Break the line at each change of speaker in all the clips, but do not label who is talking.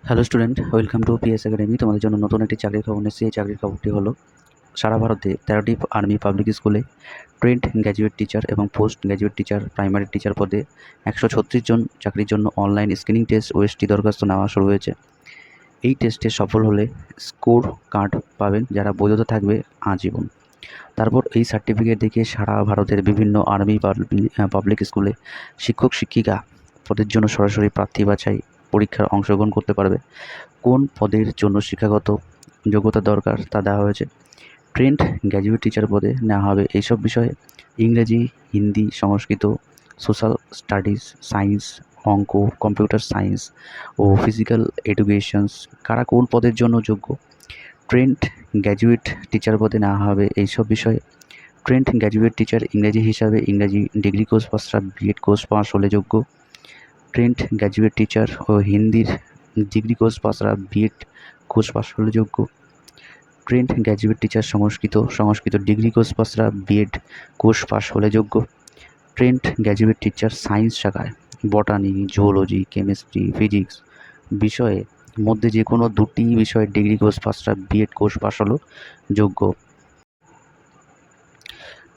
Hello student, welcome to PS academy. তোমাদের জন্য নতুন একটি চাকরির খবর নিচ্ছি। এই চাকরির খবরটি হলো সারা ভারতে 13টি আর্মি পাবলিক স্কুলে ট্রেন্ড গ্র্যাজুয়েট টিচার এবং post graduate teacher primary teacher পদে 136 জন চাকরির জন্য অনলাইন স্ক্রিনিং টেস্ট ওএসটি দরখাস্ত নেওয়া শুরু হয়েছে। এই টেস্টে সফল হলে স্কোর কার্ড পাবেন, যারা বৈধতা থাকবে আজীবন। তারপর এই সার্টিফিকেট দেখিয়ে সারা ভারতের বিভিন্ন আর্মি পাবলিক স্কুলে শিক্ষক শিক্ষিকা পদের জন্য সরাসরি প্রার্থী বাছাই পরীক্ষার অংশগ্রহণ করতে পারবে। কোন পদের জন্য শিক্ষাগত যোগ্যতা দরকার তা দেওয়া হয়েছে। ট্রেন্ড গ্র্যাজুয়েট টিচার পদে নেওয়া হবে এইসব বিষয়ে: ইংরেজি, হিন্দি, সংস্কৃত, সোশ্যাল স্টাডিজ, সায়েন্স, অঙ্ক, কম্পিউটার সায়েন্স ও ফিজিক্যাল এডুকেশনস। কারা কোন পদের জন্য যোগ্য? ট্রেন্ড গ্র্যাজুয়েট টিচার পদে নেওয়া হবে এইসব বিষয়ে: ট্রেন্ড গ্র্যাজুয়েট টিচার ইংরেজি হিসাবে ইংরেজি ডিগ্রি কোর্স পাসরা বিএড কোর্স পাস হলে যোগ্য। ট্রেন্ড গ্র্যাজুয়েট টিচার ও হিন্দির ডিগ্রি কোর্স পাসরা বিএড কোর্স পাস হলে যোগ্য। Trained graduate teacher Sanskrit degree course পাসরা বিএড কোর্স পাস হলে যোগ্য। ট্রেন্ড গ্র্যাজুয়েট টিচার সায়েন্স শাখায় বটানি, জুওলজি, কেমিস্ট্রি, ফিজিক্স বিষয়ে মধ্যে যে কোনো দুটি বিষয়ে ডিগ্রি কোর্স পাসরা বিএড কোর্স পাস হলো যোগ্য।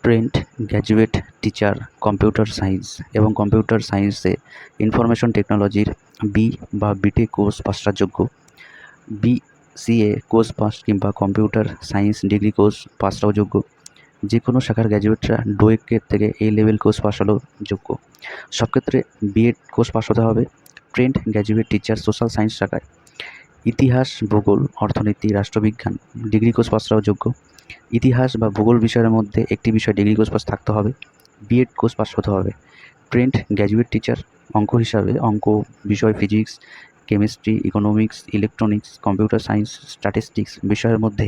Trained graduate teacher computer science এবং কম্পিউটার সায়েন্সে ইনফরমেশন টেকনোলজির বি বা বিটেক কোর্স পাসরা যোগ্য। বিসিএ কোর্স পাস কিংবা কম্পিউটার সায়েন্স ডিগ্রি কোর্স পাসরাও যোগ্য। যে কোনো শাখার গ্র্যাজুয়েটরা ডোয়েকের থেকে এই লেভেল কোর্স পাস হলেও যোগ্য। সব ক্ষেত্রে বিএড কোর্স পাস হতে হবে। Trend graduate teacher social science শাখায় ইতিহাস, ভূগোল, অর্থনীতি, রাষ্ট্রবিজ্ঞান ডিগ্রি কোর্স পাসরাও যোগ্য। ইতিহাস বা ভূগোল বিষয়ের মধ্যে একটি বিষয় ডিগ্রি কোর্স পাস থাকতে হবে। বিএড কোর্স পাস হতে হবে। ট্রেন্ড গ্র্যাজুয়েট টিচার অঙ্ক হিসাবে অঙ্ক বিষয়, physics, chemistry, economics, electronics, computer science, statistics বিষয়ের মধ্যে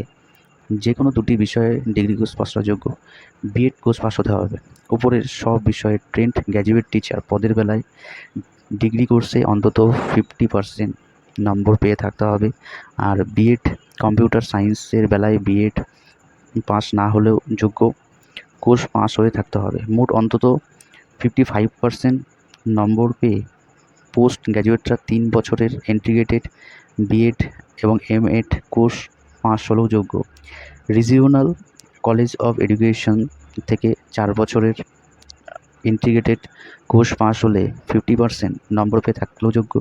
যে কোনো দুটি বিষয়ে ডিগ্রি কোর্স পাসরা যোগ্য। বিএড কোর্স পাস হতে হবে। উপরের সব বিষয়ে ট্রেন্ড গ্র্যাজুয়েট টিচার পদের বেলায় ডিগ্রি কোর্সে অন্তত 50% নম্বর পেয়ে থাকতে হবে। আর বিএড কম্পিউটার সায়েন্সের বেলায় বিএড পাস না হলেও যোগ্য, কোর্স পাস হয়ে থাকতে হবে। মোট অন্তত 55% নম্বর পেয়ে পোস্ট গ্র্যাজুয়েটরা 3 বছরের ইন্টিগ্রেটেড বিএড এবং এমএড কোর্স পাস হলেও যোগ্য। রিজিওনাল কলেজ অফ এডুকেশন থেকে 4 বছরের ইন্টিগ্রেটেড কোর্স পাস হলে 50% নম্বর পেয়ে থাকলেও যোগ্য।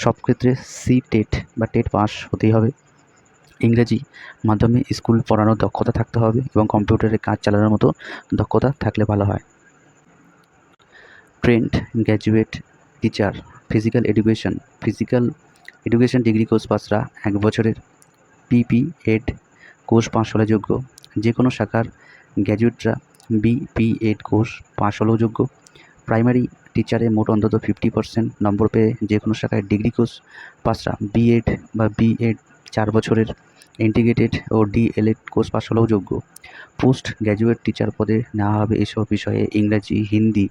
সব ক্ষেত্রে টেট বা টেট পাস হতেই হবে। ইংরেজি মাধ্যমে স্কুল পড়ানোর দক্ষতা থাকতে হবে এবং কম্পিউটারে কাজ চালানোর মতো দক্ষতা থাকলে ভালো হয়। Trained graduate teacher physical education degree course পাসরা 1 বছরের পিপিএড কোর্স পাস হলে যোগ্য। যে কোনো শাখার গ্র্যাজুয়েটরা বিপিএড কোর্স পাস হলেও যোগ্য। প্রাইমারি টিচারে মোট অন্তত 50% নম্বর পেয়ে যে কোনো শাখায় ডিগ্রি কোর্স পাসরা বিএড বা বিএড 4 বছরের ইন্টিগ্রেটেড ও ডিএলএড কোর্স পাস হলেও যোগ্য। পোস্ট গ্র্যাজুয়েট টিচার পদে নেওয়া হবে এসব বিষয়ে: ইংরাজি, হিন্দি,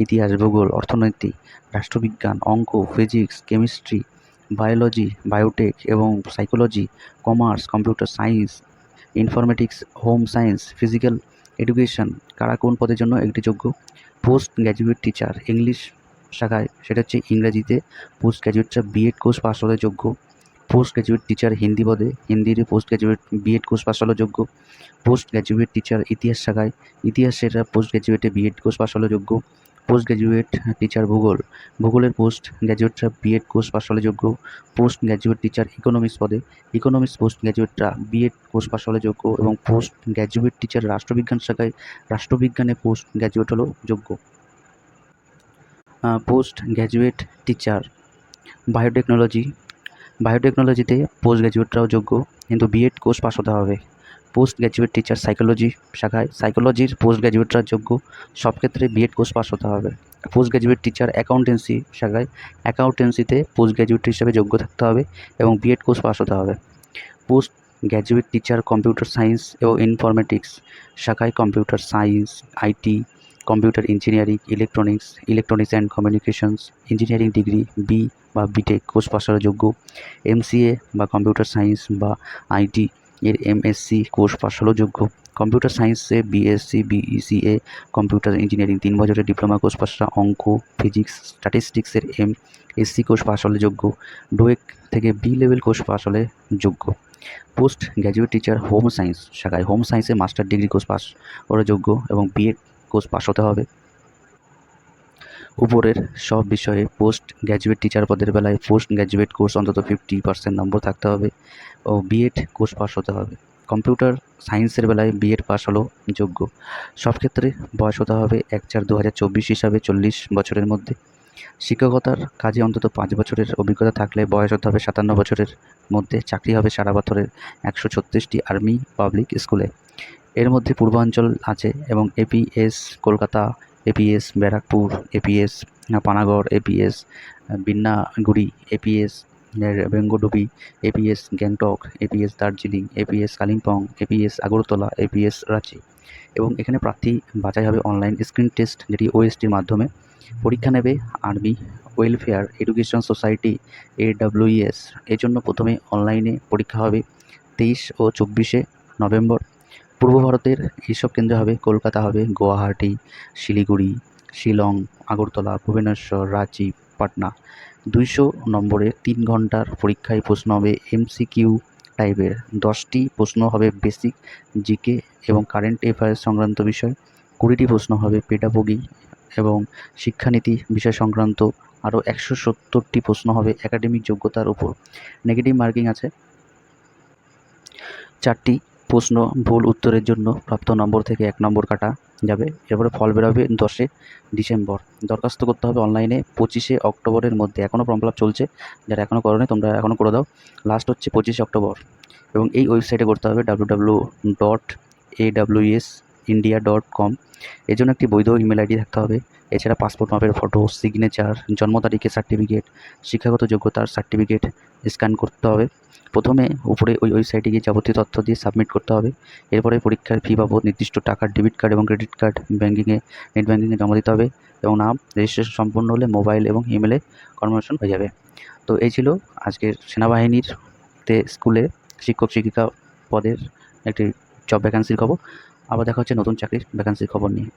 ইতিহাস, ভূগোল, অর্থনীতি, রাষ্ট্রবিজ্ঞান, অঙ্ক, ফিজিক্স, কেমিস্ট্রি, বায়োলজি, বায়োটেক এবং psychology, commerce, computer science, informatics, home science, physical education. কারা কোন পদের জন্য একটি যোগ্য? পোস্ট গ্র্যাজুয়েট টিচার ইংলিশ শাখায়, সেটা হচ্ছে ইংরাজিতে পোস্ট গ্র্যাজুয়েটরা বিএড কোর্স পাস হলে যোগ্য। পোস্ট গ্র্যাজুয়েট টিচার হিন্দি পদে হিন্দির post graduate BEd course pass হলে যোগ্য। পোস্ট গ্র্যাজুয়েট টিচার ইতিহাস শাখায় ইতিহাসের পোস্ট গ্র্যাজুয়েটে বিএড কোর্স পাস হলে যোগ্য। পোস্ট গ্র্যাজুয়েট টিচার ভূগোলের পোস্ট গ্র্যাজুয়েটরা বিএড কোর্স পাস হলে যোগ্য। পোস্ট গ্র্যাজুয়েট টিচার ইকোনমিক্স পদে ইকোনমিক্স পোস্ট গ্র্যাজুয়েটরা বিএড কোর্স পাস হলে যোগ্য এবং পোস্ট গ্র্যাজুয়েট টিচার রাষ্ট্রবিজ্ঞান শাখায় রাষ্ট্রবিজ্ঞানে পোস্ট গ্র্যাজুয়েট হলেও যোগ্য। পোস্ট গ্র্যাজুয়েট টিচার বায়োটেকনোলজিতে পোস্ট গ্র্যাজুয়েটরাও যোগ্য, কিন্তু বিএড কোর্স পাস হতে হবে। পোস্ট গ্র্যাজুয়েট টিচার সাইকোলজি শাখায় সাইকোলজির পোস্ট গ্র্যাজুয়েটরা যোগ্য, সব ক্ষেত্রে বিএড কোর্স পাস হতে হবে। পোস্ট গ্র্যাজুয়েট টিচার অ্যাকাউন্টেন্সি শাখায় অ্যাকাউন্টেন্সিতে পোস্ট গ্র্যাজুয়েট হিসেবে যোগ্য থাকতে হবে এবং বিএড কোর্স পাস হতে হবে। Post graduate teacher computer science এবং ইনফরমেটিক্স শাখায় computer science, IT, computer engineering, electronics and communications engineering degree B বা বিটেক কোর্স পাস হলে যোগ্য। এমসিএ বা কম্পিউটার সায়েন্স বা আইটি এর এমএসসি কোর্স পাস হলেও যোগ্য। কম্পিউটার সায়েন্সে বিএসসি বিইসিএ কম্পিউটার ইঞ্জিনিয়ারিং 3 বছরের ডিপ্লোমা কোর্স পাশরা অঙ্ক, ফিজিক্স, স্ট্যাটিস্টিক্সের এমএসসি কোর্স পাশ হলে যোগ্য। ডোয়েক থেকে বি লেভেল কোর্স পাশ হলে যোগ্য। Post graduate teacher home science শাখায় হোম সায়েন্সে মাস্টার ডিগ্রি কোর্স পাস হলে যোগ্য এবং বিএড কোর্স পাস হতে হবে। উপরের সব বিষয়ে পোস্ট গ্র্যাজুয়েট টিচার পদের বেলায় পোস্ট গ্র্যাজুয়েট কোর্স অন্তত 50% নম্বর থাকতে হবে ও বিএড কোর্স পাস হতে হবে। কম্পিউটার সায়েন্সের বেলায় বিএড পাস হলেও যোগ্য। সব ক্ষেত্রে বয়স হতে হবে 1/4/2024 হিসাবে 40 বছরের মধ্যে। শিক্ষকতার কাজে অন্তত 5 বছরের অভিজ্ঞতা থাকলে বয়স হতে হবে 57 বছরের মধ্যে। চাকরি হবে সারা বছরের 136টি আর্মি পাবলিক স্কুলে। এর মধ্যে পূর্বাঞ্চল আছে এবং APS Kolkata, APS Barrackpore, APS Panagarh, APS Binnaguri, APS Bengdubi, APS Gangtok, APS Darjeeling, APS Kalimpong, APS Agartala, APS Ranchi. এবং এখানে প্রার্থী বাছাই হবে অনলাইন স্ক্রিন টেস্ট, যেটি ওএসটির মাধ্যমে। পরীক্ষা নেবে army welfare education society AWES। এর জন্য প্রথমে অনলাইনে পরীক্ষা হবে 23 ও 24 নভেম্বর। পূর্ব ভারতের এইসব কেন্দ্র হবে কলকাতা হবে, গুয়াহাটি, শিলিগুড়ি, শিলং, আগরতলা, ভুবনেশ্বর, রাঁচি, পাটনা। 200 নম্বরের 3 ঘন্টার পরীক্ষায় প্রশ্ন হবে MCQ টাইপের। 10টি প্রশ্ন হবে বেসিক জিকে এবং কারেন্ট অ্যাফেয়ার্স সংক্রান্ত বিষয়। 20টি প্রশ্ন হবে পেডাগোগি এবং শিক্ষানীতি বিষয় সংক্রান্ত। আরও 170টি প্রশ্ন হবে একাডেমিক যোগ্যতার উপর। নেগেটিভ মার্কিং আছে। 4টি প্রশ্ন ভুল উত্তরের জন্য প্রাপ্ত নম্বর থেকে 1 নম্বর কাটা যাবে। এরপরে ফল বেরোবে 10 ডিসেম্বর। দরখাস্ত করতে হবে অনলাইনে 25 অক্টোবরের মধ্যে। এখনও ফর্ম ফিল আপ চলছে, যারা এখনও করোনি তোমরা এখনও করে দাও। লাস্ট হচ্ছে 25 অক্টোবর এবং এই ওয়েবসাইটে করতে হবে www.awsindia.com। এর জন্য একটি বৈধ ইমেল আইডি থাকতে হবে। এছাড়া পাসপোর্ট মাপের ফটো, সিগনেচার, জন্ম তারিখের সার্টিফিকেট, শিক্ষাগত যোগ্যতার সার্টিফিকেট স্ক্যান করতে হবে। প্রথমে উপরে ওই ওয়েবসাইটে গিয়ে যাবতীয় তথ্য দিয়ে সাবমিট করতে হবে। এরপরে পরীক্ষার ফি বাবদ নির্দিষ্ট টাকার ডেবিট কার্ড এবং ক্রেডিট কার্ড নেট ব্যাঙ্কিংয়ে জমা দিতে হবে এবং নাম রেজিস্ট্রেশন সম্পূর্ণ হলে মোবাইল এবং ইমেলে কনফার্মেশন হয়ে যাবে। তো এই ছিল আজকের সেনাবাহিনীর স্কুলে শিক্ষক শিক্ষিকা পদের একটি জব ভ্যাকান্সির খবর। আবার দেখা হচ্ছে নতুন চাকরির ভ্যাকান্সির খবর নিয়ে।